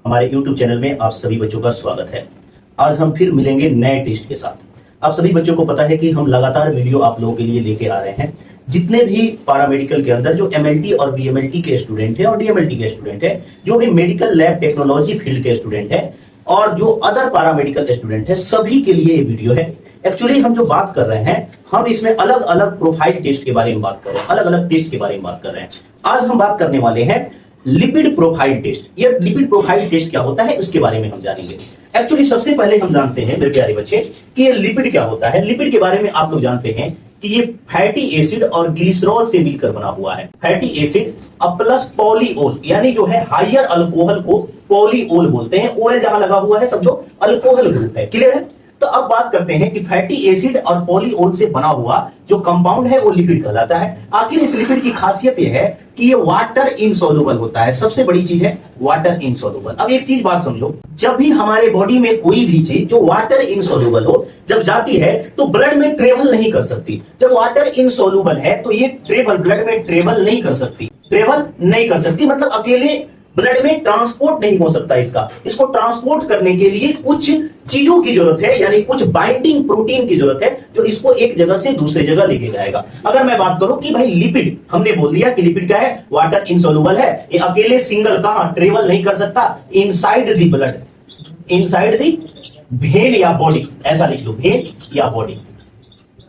हमारे YouTube channel में आप सभी बच्चों का स्वागत है। आज हम फिर मिलेंगे नए टेस्ट के साथ। आप सभी बच्चों को पता है कि हम लगातार वीडियो आप लोगों के लिए लेके आ रहे हैं। जितने भी पैरामेडिकल के अंदर जो एमएलटी और बीएमएलटी के स्टूडेंट हैं और डीएमएलटी के स्टूडेंट हैं, जो भी मेडिकल लैब टेक्नोलॉजी फील्ड के स्टूडेंट हैं और जो अदर पैरामेडिकल स्टूडेंट हैं, सभी के लिए ये वीडियो है। एक्चुअली हम जो बात कर रहे हैं, हम इसमें अलग अलग प्रोफाइल टेस्ट के बारे में बात कर रहे हैं, अलग अलग टेस्ट के बारे में बात कर रहे हैं। आज हम बात करने वाले हैं लिपिड प्रोफाइल टेस्ट। ये लिपिड प्रोफाइल टेस्ट क्या होता है, उसके बारे में हम जानेंगे। एक्चुअली सबसे पहले हम जानते हैं मेरे प्यारे बच्चे कि ये लिपिड क्या होता है। लिपिड के बारे में आप लोग जानते हैं कि ये फैटी एसिड और ग्लिसरॉल से मिलकर बना हुआ है। फैटी एसिड अब प्लस पॉलीओल, यानी जो है हायर अल्कोहल को पॉलीओल बोलते हैं। ओएल जहां लगा हुआ है समझो अल्कोहल ग्रुप है। क्लियर है? तो अब बात करते हैं कि फैटी एसिड और पॉलीओल से बना हुआ जो कंपाउंड है वो लिपिड कहलाता है। आखिर इस लिपिड की खासियत यह है कि ये वाटर इनसॉल्युबल होता है। सबसे बड़ी चीज है वाटर इनसॉल्युबल। अब एक चीज बात समझो, जब भी हमारे बॉडी में कोई भी चीज जो वाटर इनसॉल्युबल हो, जब जाती है तो ब्लड में ट्रेवल नहीं कर सकती। जब वाटर इनसॉल्युबल है तो ये ब्लड में ट्रेवल नहीं कर सकती। मतलब अकेले ब्लड में ट्रांसपोर्ट नहीं हो सकता। इसको ट्रांसपोर्ट करने के लिए कुछ चीजों की जरूरत है, यानी कुछ बाइंडिंग प्रोटीन की जरूरत है जो इसको एक जगह से दूसरे जगह लेके जाएगा। अगर मैं बात करूं कि भाई लिपिड, हमने बोल दिया कि लिपिड क्या है, वाटर इनसॉल्युबल है। ये अकेले सिंगल कहां ट्रेवल नहीं कर सकता, inside the blood, inside the when या बॉडी, ऐसा लिख लो, वेन या body.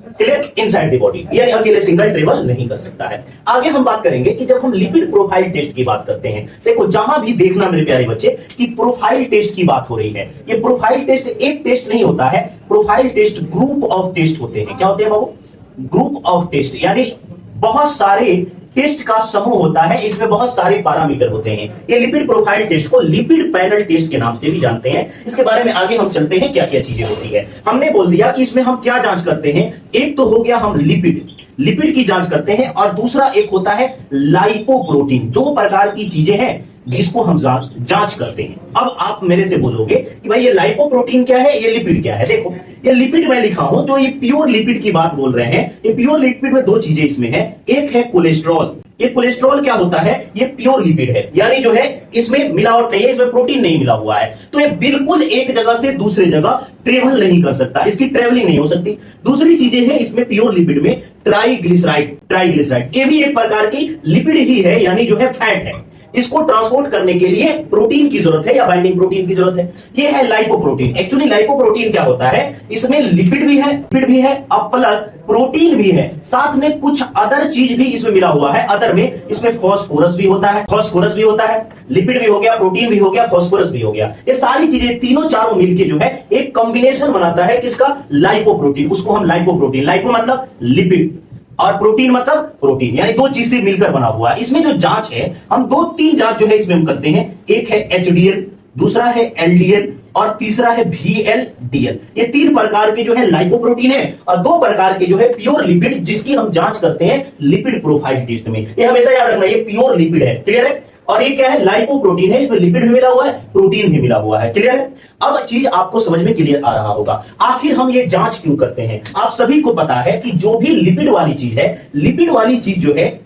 Clear? Inside the body, यानी अकेले सिंगल ट्रेवल नहीं कर सकता है। आगे हम बात करेंगे कि जब हम लिपिड प्रोफाइल टेस्ट की बात करते हैं, देखो जहां भी देखना मेरे प्यारे बच्चे कि प्रोफाइल टेस्ट की बात हो रही है, ये प्रोफाइल टेस्ट एक टेस्ट नहीं होता है। Profile test group of test होते हैं। क्या होते हैं बाबू? ग्रुप ऑफ टेस्ट, यानी बहुत सारे टेस्ट का समूह होता है। इसमें बहुत सारे पैरामीटर होते हैं। ये लिपिड प्रोफाइल टेस्ट को लिपिड पैनल टेस्ट के नाम से भी जानते हैं। इसके बारे में आगे हम चलते हैं, क्या क्या चीजें होती है। हमने बोल दिया कि इसमें हम क्या जांच करते हैं। एक तो हो गया हम लिपिड की जांच करते हैं, और दूसरा एक होता है लाइपोप्रोटीन। दो प्रकार की चीजें हैं जिसको हम जांच करते हैं। अब आप मेरे से बोलोगे कि भाई ये लाइपोप्रोटीन क्या है, ये लिपिड क्या है। देखो ये लिपिड मैं लिखा हूं, जो ये प्योर लिपिड की बात बोल रहे हैं। ये प्योर लिपिड में दो चीजें इसमें है। एक है कोलेस्ट्रॉल। ये कोलेस्ट्रॉल क्या होता है, ये प्योर लिपिड है, यानी जो है इसमें मिलावट नहीं है, इसमें प्रोटीन नहीं मिला हुआ है। तो ये बिल्कुल एक जगह से दूसरे जगह ट्रेवल नहीं कर सकता, इसकी ट्रेवलिंग नहीं हो सकती। दूसरी चीजें हैं इसमें प्योर लिपिड में ट्राइग्लिसराइड, ये भी एक प्रकार की लिपिड ही है, यानी जो है फैट है। इसको ट्रांसपोर्ट करने के लिए प्रोटीन की जरूरत है या बाइंडिंग प्रोटीन की जरूरत है। ये है लाइपोप्रोटीन। एक्चुअली लाइपोप्रोटीन क्या होता है, इसमें लिपिड भी है अब प्लस प्रोटीन भी है, साथ में कुछ अदर चीज भी इसमें मिला हुआ है। अदर में इसमें फास्फोरस भी होता है, लिपिड भी हो गया, प्रोटीन भी हो गया, फास्फोरस भी हो गया। ये सारी चीजें तीनों चारों मिलके जो है एक कॉम्बिनेशन बनाता है किसका, लाइपोप्रोटीन। उसको हम लाइपोप्रोटीन, लाइपो मतलब लिपिड और प्रोटीन मतलब प्रोटीन, यानी दो चीज से मिलकर बना हुआ है। इसमें जो जांच है, हम दो तीन जांच जो है इसमें हम करते हैं। एक है एचडीएल, दूसरा है एलडीएल और तीसरा है वीएलडीएल। ये तीन प्रकार के जो है लाइपोप्रोटीन है और दो प्रकार के जो है प्योर लिपिड, जिसकी हम जांच करते हैं लिपिड प्रोफाइल टेस्ट में। ये हमेशा याद रखना, ये प्योर लिपिड है। क्लियर है? और ये क्या है, लाइपोप्रोटीन है, इसमें लिपिड भी मिला हुआ है, प्रोटीन भी मिला हुआ है। क्लियर है? अब चीज आपको समझ में क्लियर आ रहा होगा। आखिर हम ये जांच क्यों करते हैं। आप सभी को पता है कि जो भी लिपिड वाली चीज है, लिपिड वाली चीज जो है,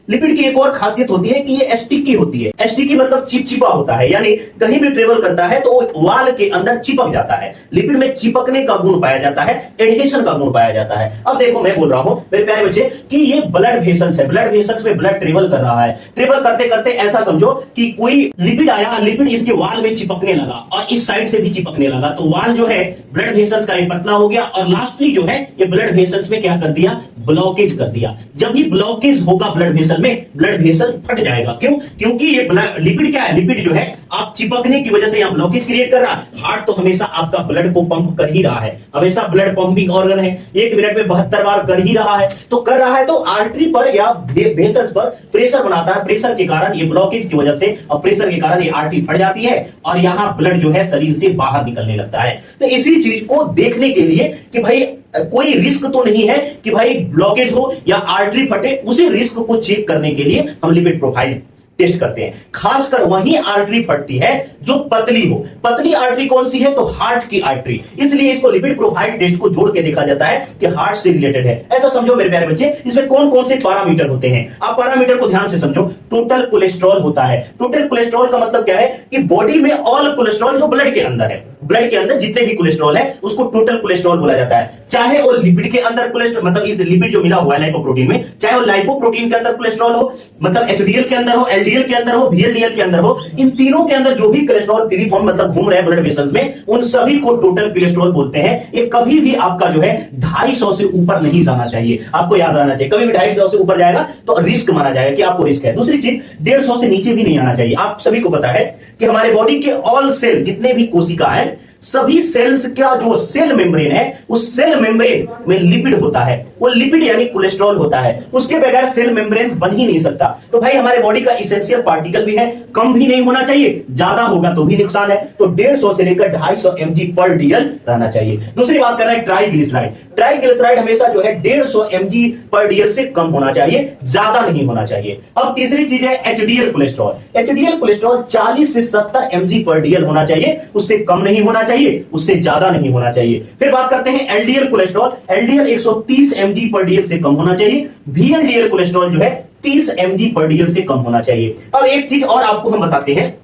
लिपिड की एक और खासियत होती है कि ये स्टिकी होती है। स्टिकी मतलब चिपचिपा होता है, यानी कहीं भी ट्रेवल करता है तो वाल के अंदर चिपक जाता है। लिपिड में चिपकने का गुण पाया जाता है, एडहेशन का गुण पाया जाता है। अब देखो मैं बोल रहा हूं मेरे प्यारे बच्चे कि ये ब्लड वेसल्स है, ब्लड वेसल्स में ब्लड ट्रेवल कर रहा है। ट्रेवल करते करते ऐसा समझो कि कोई लिपिड आया, लिपिड इसके वाल में चिपकने लगा और इस साइड से भी चिपकने लगा, तो वाल जो है ब्लड वेसल्स का एक पतला हो गया और लास्टली जो है ये ब्लड वेसल्स में क्या कर दिया, ब्लॉकेज कर दिया। जब भी ब्लॉकेज होगा ब्लड वेसल में, ब्लड वेसल फट जाएगा। क्यों? क्योंकि ये लिपिड क्या है, लिपिड जो है आप चिपकने की वजह से यहां ब्लॉकेज क्रिएट कर रहा है। हार्ट तो हमेशा आपका ब्लड को पंप कर ही रहा है, हमेशा ब्लड पंपिंग ऑर्गन है, 1 मिनट में 72 बार कर ही रहा है। तो आर्टरी पर या वेसल्स पर प्रेशर बनाता है। प्रेशर के कारण ये ब्लॉकेज की वजह से और प्रेशर के कारण ये आर्टरी फट जाती है और यहां ब्लड जो है शरीर से बाहर निकलने लगता है। तो इसी चीज को देखने के लिए कि भाई कोई रिस्क तो नहीं है कि भाई ब्लॉकेज हो या आर्टरी फटे, उसी रिस्क को चेक करने के लिए हम लिपिड प्रोफाइल टेस्ट करते हैं। खासकर वही आर्टरी फटती है जो पतली हो। पतली आर्टरी कौन सी है? तो हार्ट की आर्टरी। इसलिए इसको लिपिड प्रोफाइल टेस्ट को जोड़ के देखा जाता है कि हार्ट से रिलेटेड है। ऐसा समझो मेरे प्यारे बच्चे, इसमें कौन कौन से पैरामीटर होते हैं, आप पैरामीटर को ध्यान से समझो। टोटल कोलेस्ट्रॉल होता है। टोटल कोलेस्ट्रॉल का मतलब क्या है कि बॉडी में ऑल कोलेस्ट्रॉल जो ब्लड के अंदर है, ब्लड के अंदर जितने भी कोलेस्ट्रॉल है उसको टोटल कोलेस्ट्रॉल बोला जाता है। चाहे वो लिपिड के अंदर कोलेस्ट्रॉल, मतलब इस लिपिड जो मिला हुआ है लाइपोप्रोटीन में, चाहे वो लाइपोप्रोटीन के अंदर कोलेस्ट्रॉल हो, मतलब एचडीएल के अंदर हो, एलडीएल के अंदर हो, वीएलडीएल के अंदर हो, इन तीनों के अंदर जो भी कोलेस्ट्रॉल फ्री फॉर्म मतलब घूम रहे हैं ब्लड वेसल्स में, उन सभी को टोटल कोलेस्ट्रॉल बोलते हैं। ये कभी भी आपका जो है 250 से ऊपर नहीं जाना चाहिए, आपको याद रहना चाहिए। कभी भी 250 से ऊपर जाएगा तो रिस्क माना जाएगा कि आपको रिस्क है। दूसरी चीज, 150 से नीचे भी नहीं आना चाहिए। आप सभी को पता है कि हमारे बॉडी के ऑल सेल, जितने भी कोशिका है, सभी सेल्स का जो सेल मेम्ब्रेन है, उस सेल मेम्ब्रेन में लिपिड होता है। वो लिपिड यानी कोलेस्ट्रॉल होता है, उसके बगैर सेल मेम्ब्रेन बन ही नहीं सकता। तो भाई हमारे बॉडी का इसेंशियल पार्टिकल भी है, कम भी नहीं होना चाहिए, ज्यादा होगा तो भी नुकसान है। तो 150 से लेकर 250 mg पर डीएल रहना चाहिए। दूसरी बात कर रहे हैं ट्राइग्लिसराइड। ट्राइग्लिसराइड हमेशा जो है 150 mg पर डीएल से कम होना चाहिए, ज्यादा नहीं होना चाहिए। अब तीसरी चीज है एचडीएल कोलेस्ट्रॉल। एचडीएल कोलेस्ट्रॉल 40 से 70 mg पर डीएल होना चाहिए, उससे कम नहीं होना चाहिए, उससे ज्यादा नहीं होना चाहिए। फिर बात करते हैं एलडीएल कोलेस्ट्रॉल। एलडीएल 130 mg पर डीएल से कम होना चाहिए। वीएलडीएल कोलेस्ट्रॉल जो है 30 mg पर डीएल से कम होना चाहिए। अब एक चीज और आपको हम बताते हैं,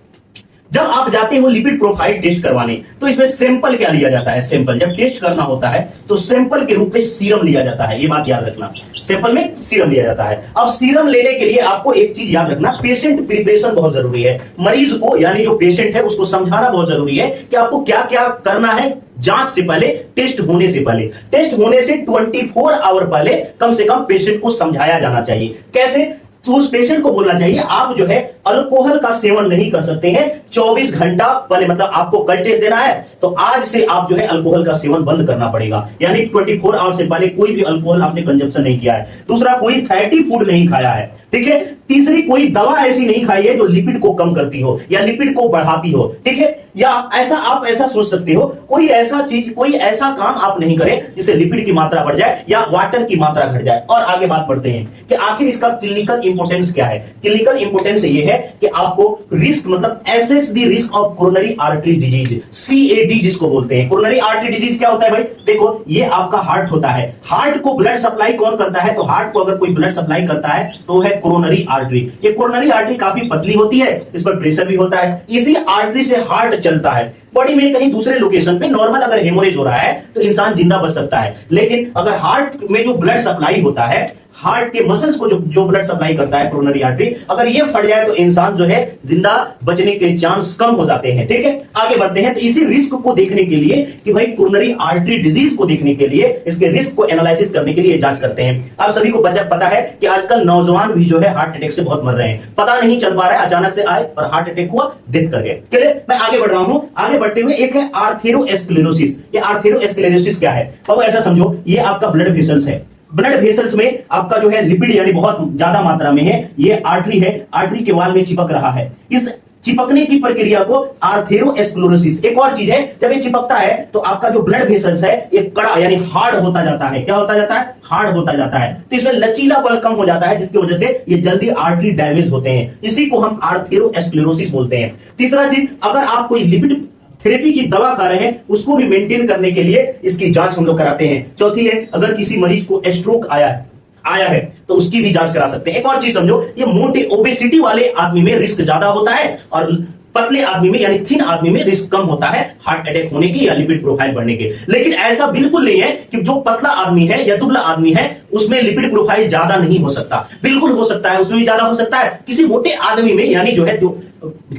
जब आप जाते हो लिपिड प्रोफाइल टेस्ट करवाने तो इसमें सैंपल क्या लिया जाता है? सैंपल जब टेस्ट करना होता है तो सैंपल के रूप में सीरम लिया जाता है। ये बात याद रखना, सैंपल में सीरम लिया जाता है। अब सीरम लेने के लिए आपको एक चीज याद रखना, पेशेंट प्रिपरेशन बहुत जरूरी है। मरीज को यानी जो पेशेंट है उसको समझाना बहुत जरूरी है कि आपको क्या क्या करना है जांच से पहले, टेस्ट होने से पहले। टेस्ट होने से 24 आवर पहले कम से कम पेशेंट को समझाया जाना चाहिए। कैसे? तो उस पेशेंट को बोलना चाहिए आप जो है अल्कोहल का सेवन नहीं कर सकते हैं 24 घंटा पहले। मतलब आपको कल टेस्ट देना है तो आज से आप जो है अल्कोहल का सेवन बंद करना पड़ेगा, यानी 24 आवर से पहले कोई भी अल्कोहल आपने कंजप्शन नहीं किया है। दूसरा, कोई फैटी फूड नहीं खाया है, ठीक है। तीसरी, कोई दवा ऐसी नहीं खाई है जो लिपिड को कम करती हो या लिपिड को बढ़ाती हो, ठीक है। या ऐसा आप ऐसा सोच सकते हो, कोई ऐसा चीज, कोई ऐसा काम आप नहीं करें जिससे लिपिड की मात्रा बढ़ जाए या वाटर की मात्रा घट जाए। और आगे बात बढ़ते हैं कि आखिर इसका क्लिनिकल इंपोर्टेंस क्या है। क्लिनिकल इंपोर्टेंस ये है कि आपको रिस्क, मतलब assess the risk of coronary artery disease, CAD जिसको बोलते हैं। कोरोनरी आर्टरी डिजीज क्या होता है भाई? देखो, ये आपका हार्ट होता है। हार्ट को ब्लड सप्लाई कौन करता है? तो हार्ट को अगर कोई ब्लड सप्लाई करता है तो है कोरोनरी आर्टरी। ये कोरोनरी आर्टरी काफी पतली होती है, इस पर प्रेशर भी होता है। इसी आर्टरी से हार्ट चलता है। बॉडी में कहीं दूसरे लोकेशन पे नॉर्मल अगर हेमोरेज हो रहा है तो इंसान जिंदा बच सकता है, लेकिन अगर हार्ट में जो ब्लड सप्लाई होता है, हार्ट के मसल्स को जो ब्लड सप्लाई करता है कोरोनरी आर्टरी, अगर ये फट जाए तो इंसान जो है जिंदा बचने के चांस कम हो जाते हैं, ठीक है। आगे बढ़ते हैं। तो इसी रिस्क को देखने के लिए कि भाई कोरोनरी आर्टरी डिजीज को देखने के लिए, इसके रिस्क को एनालिसिस करने के लिए जांच करते हैं। आप सभी को पता है कि आजकल नौजवान भी जो है हार्ट अटैक से बहुत मर रहे हैं, पता नहीं चल पा रहा है, अचानक से आए और हार्ट अटैक हुआ, डेथ कर गए। क्लियर? मैं आगे बढ़ रहा हूं। आगे बढ़ते हुए एक है आर्थेरोस्क्लेरोसिस। ये आर्थेरोस्क्लेरोसिस क्या है? अब ऐसा समझो, ये आपका ब्लड वेसल्स है। ब्लड वेसल्स में आपका जो है लिपिड यानी बहुत ज्यादा मात्रा में है, ये आर्टरी है, आर्टरी के वाल में चिपक रहा है। इस चिपकने की प्रक्रिया को आर्थेरोस्क्लेरोसिस। एक और चीज है, जब ये चिपकता है तो आपका जो ब्लड वेसल्स है ये कड़ा यानी हार्ड होता जाता है। क्या होता जाता है? हार्ड होता जाता है। तो इसमें लचीलापन कम हो जाता है, जिसकी वजह से ये जल्दी आर्टरी डैमेज होते हैं। इसी को हम आर्थेरोस्क्लेरोसिस बोलते हैं। तीसरा चीज, अगर आप कोई लिपिड थेरेपी की दवा खा रहे हैं उसको भी मेंटेन करने के लिए इसकी जांच हम लोग कराते हैं। चौथी है, अगर किसी मरीज को स्ट्रोक आया है तो उसकी भी जांच करा सकते हैं। एक और चीज समझो, ये मोटे ओबेसिटी वाले आदमी में रिस्क ज्यादा होता है और पतले आदमी में यानी थिन आदमी में रिस्क कम होता है हार्ट अटैक होने की या लिपिड प्रोफाइल बढ़ने के। लेकिन ऐसा बिल्कुल नहीं है कि जो पतला आदमी है या दुबला आदमी है उसमें लिपिड प्रोफाइल ज्यादा नहीं हो सकता। बिल्कुल हो सकता है, उसमें भी ज्यादा हो सकता है। किसी मोटे आदमी में यानी जो है जो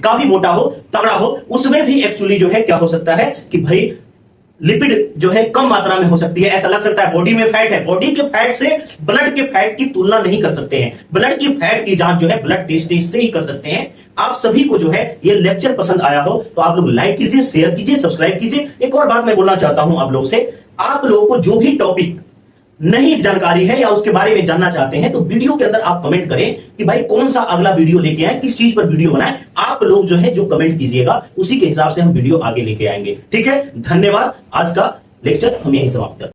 काफी मोटा हो, तगड़ा हो, उसमें भी एक्चुअली जो है क्या हो सकता है कि भाई लिपिड जो है कम मात्रा में हो सकती है। ऐसा लग सकता है बॉडी में फैट है, बॉडी के फैट से ब्लड के फैट की तुलना नहीं कर सकते हैं। ब्लड की फैट की जांच जो है ब्लड टेस्ट से ही कर सकते हैं। आप सभी को जो है ये लेक्चर पसंद आया हो तो आप लोग लाइक कीजिए, शेयर कीजिए, सब्सक्राइब कीजिए। एक और बात मैं बोलना चाहता हूं आप लोग से, आप लोगों को जो भी टॉपिक नहीं जानकारी है या उसके बारे में जानना चाहते हैं तो वीडियो के अंदर आप कमेंट करें कि भाई कौन सा अगला वीडियो लेके आए, किस चीज पर वीडियो बनाए। आप लोग जो है जो कमेंट कीजिएगा उसी के हिसाब से हम वीडियो आगे लेके आएंगे। ठीक है, धन्यवाद। आज का लेक्चर हम यहीं समाप्त करते हैं।